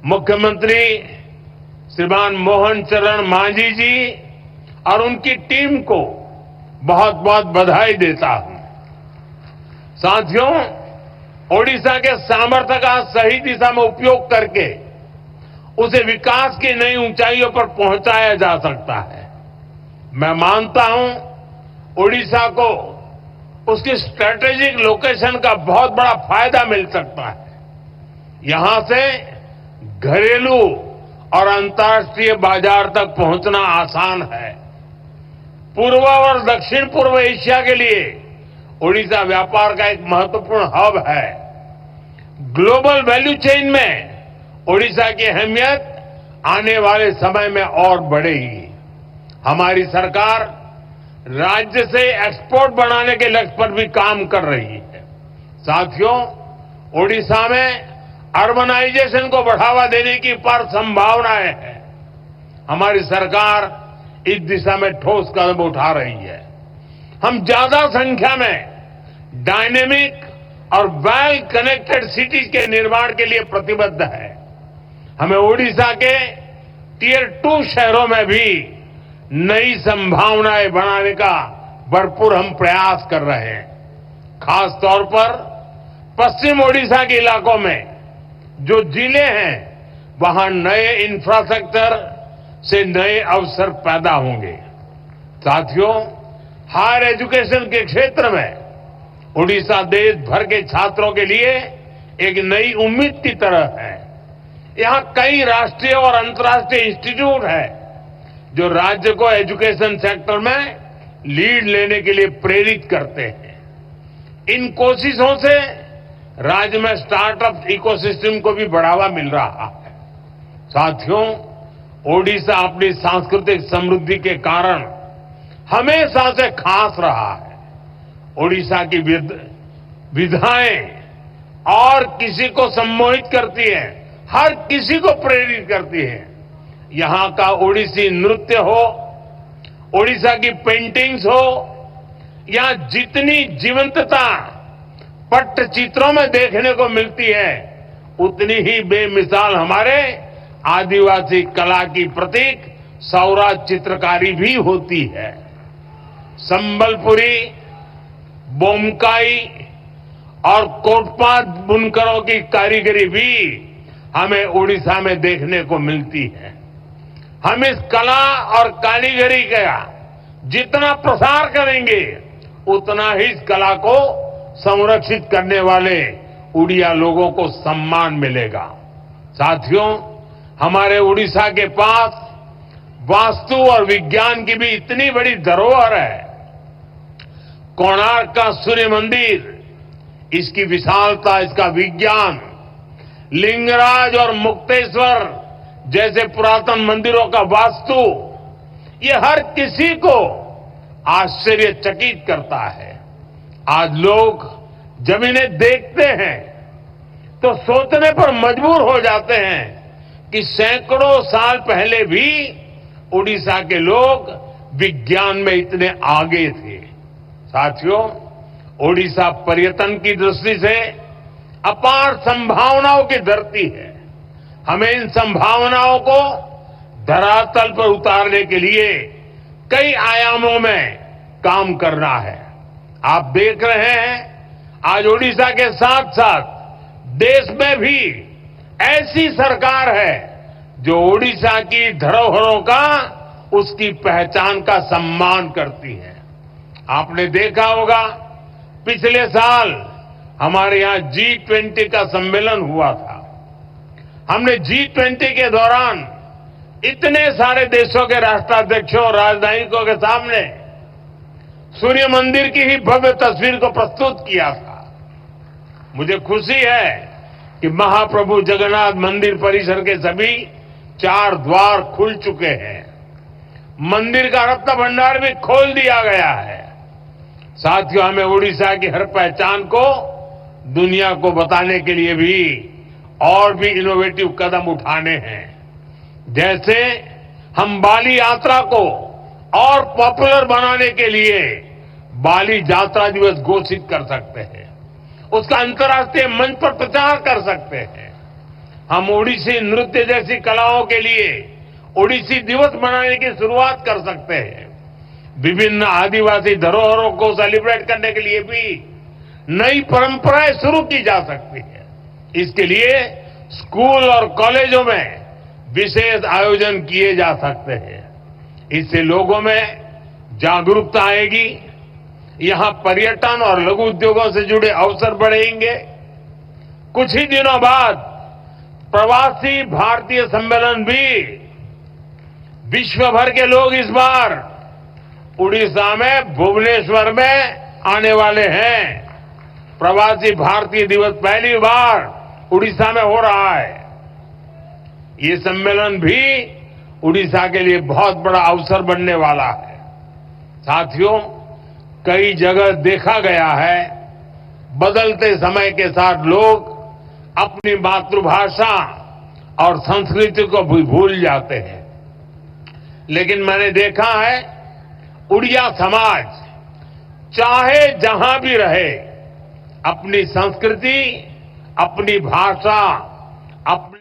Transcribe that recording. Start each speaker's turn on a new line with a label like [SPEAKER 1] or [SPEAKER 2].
[SPEAKER 1] मुख्यमंत्री श्रीमान मोहन चरण मांझी जी और उनकी टीम को बहुत बहुत बधाई देता हूं। साथियों, ओडिशा के सामर्थ्य का सही दिशा में उपयोग करके उसे विकास की नई ऊंचाइयों पर पहुंचाया जा सकता है। मैं मानता हूं ओडिशा को उसकी स्ट्रेटेजिक लोकेशन का बहुत बड़ा फायदा मिल सकता है। यहां से घरेलू और अंतर्राष्ट्रीय बाजार तक पहुंचना आसान है। पूर्व और दक्षिण पूर्व एशिया के लिए ओडिशा व्यापार का एक महत्वपूर्ण हब है। ग्लोबल वैल्यू चेन में ओडिशा की अहमियत आने वाले समय में और बढ़ेगी। हमारी सरकार राज्य से एक्सपोर्ट बढ़ाने के लक्ष्य पर भी काम कर रही है। साथियों, ओडिशा में अर्बनाइजेशन को बढ़ावा देने की अपार संभावनाएं हैं। हमारी सरकार इस दिशा में ठोस कदम उठा रही है। हम ज्यादा संख्या में डायनेमिक और वेल कनेक्टेड सिटीज के निर्माण के लिए प्रतिबद्ध है। हमें ओडिशा के टियर 2 शहरों में भी नई संभावनाएं बनाने का भरपूर हम प्रयास कर रहे हैं। खास तौर पर पश्चिम ओडिशा के इलाकों में जो जिले हैं, वहां नए इंफ्रास्ट्रक्चर से नए अवसर पैदा होंगे। साथियों, हायर एजुकेशन के क्षेत्र में ओडिशा देश भर के छात्रों के लिए एक नई उम्मीद की तरह है। यहां कई राष्ट्रीय और अंतर्राष्ट्रीय इंस्टीट्यूट हैं जो राज्य को एजुकेशन सेक्टर में लीड लेने के लिए प्रेरित करते हैं। इन कोशिशों से राज्य में स्टार्टअप इकोसिस्टम को भी बढ़ावा मिल रहा है। साथियों, ओडिशा अपनी सांस्कृतिक समृद्धि के कारण हमेशा से खास रहा है। ओडिशा की विधाएं और किसी को सम्मोहित करती है, हर किसी को प्रेरित करती है। यहां का ओडिसी नृत्य हो, ओडिशा की पेंटिंग्स हो, या जितनी जीवंतता पट्टचित्रों में देखने को मिलती है, उतनी ही बेमिसाल हमारे आदिवासी कला की प्रतीक सौराज चित्रकारी भी होती है। संबलपुरी, बोमकाई और कोटपात बुनकरों की कारीगरी भी हमें ओडिशा में देखने को मिलती है। हम इस कला और कारीगरी का जितना प्रसार करेंगे, उतना ही इस कला को संरक्षित करने वाले उड़िया लोगों को सम्मान मिलेगा। साथियों, हमारे उड़ीसा के पास वास्तु और विज्ञान की भी इतनी बड़ी धरोहर है। कोणार्क का सूर्य मंदिर, इसकी विशालता, इसका विज्ञान, लिंगराज और मुक्तेश्वर जैसे पुरातन मंदिरों का वास्तु, ये हर किसी को आश्चर्यचकित करता है। आज लोग जब इन्हें देखते हैं तो सोचने पर मजबूर हो जाते हैं कि सैकड़ों साल पहले भी उड़ीसा के लोग विज्ञान में इतने आगे थे। साथियों, ओडिशा पर्यटन की दृष्टि से अपार संभावनाओं की धरती है। हमें इन संभावनाओं को धरातल पर उतारने के लिए कई आयामों में काम करना है। आप देख रहे हैं, आज ओडिशा के साथ साथ देश में भी ऐसी सरकार है जो ओडिशा की धरोहरों का, उसकी पहचान का सम्मान करती है। आपने देखा होगा, पिछले साल हमारे यहां G20 का सम्मेलन हुआ था। हमने G20 के दौरान इतने सारे देशों के राष्ट्राध्यक्षों और राजनयिकों के सामने सूर्य मंदिर की ही भव्य तस्वीर को प्रस्तुत किया था। मुझे खुशी है कि महाप्रभु जगन्नाथ मंदिर परिसर के सभी 4 द्वार खुल चुके हैं। मंदिर का रत्न भंडार भी खोल दिया गया है। साथियों, हमें ओडिशा की हर पहचान को दुनिया को बताने के लिए भी और भी इनोवेटिव कदम उठाने हैं। जैसे हम बाली यात्रा को और पॉपुलर बनाने के लिए बाली यात्रा दिवस घोषित कर सकते हैं, उसका अंतर्राष्ट्रीय मंच पर प्रचार कर सकते हैं। हम ओडिसी नृत्य जैसी कलाओं के लिए ओडिसी दिवस मनाने की शुरुआत कर सकते हैं। विभिन्न आदिवासी धरोहरों को सेलिब्रेट करने के लिए भी नई परंपराएं शुरू की जा सकती है। इसके लिए स्कूल और कॉलेजों में विशेष आयोजन किए जा सकते हैं। इससे लोगों में जागरूकता आएगी, यहां पर्यटन और लघु उद्योगों से जुड़े अवसर बढ़ेंगे। कुछ ही दिनों बाद प्रवासी भारतीय सम्मेलन भी विश्व भर के लोग इस बार उड़ीसा में भुवनेश्वर में आने वाले हैं। प्रवासी भारतीय दिवस पहली बार उड़ीसा में हो रहा है। ये सम्मेलन भी उड़ीसा के लिए बहुत बड़ा अवसर बनने वाला है। साथियों, कई जगह देखा गया है बदलते समय के साथ लोग अपनी मातृभाषा और संस्कृति को भी भूल जाते हैं, लेकिन मैंने देखा है उड़िया समाज चाहे जहां भी रहे अपनी संस्कृति, अपनी भाषा, अपनी